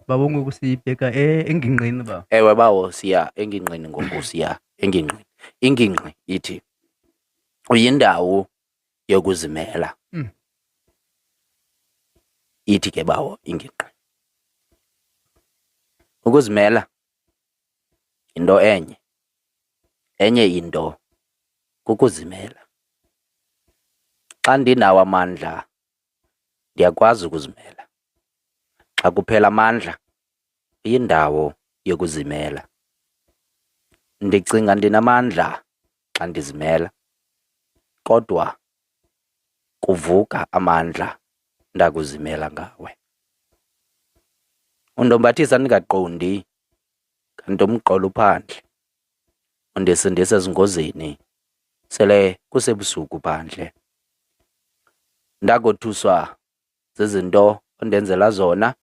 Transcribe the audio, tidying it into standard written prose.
Baba ngoku sibheka engingqini ba. Ewe bawo, siya engingqini ngoku, siya engingqini. Ingingqi ithi uyindawo yokuzimela. Mm. Ithi ke bawo ingingqi, ukuzimela yinto enye, enye into kukuzimela. Xa ndinawo amandla ndiyakwazi ukuzimela. Xa kuphela amandla iyindawo yokuzimela. Ndicinga ndinamandla xa ndizimela, kodwa kuvuka amandla ndakuzimela ngawe. Undombathisa ndingaqondi, kanti umqolo uphandle. Undisindisa ezingozini, sele kusebusuku phandle. Ndakothuswa zizinto ondenzela zona.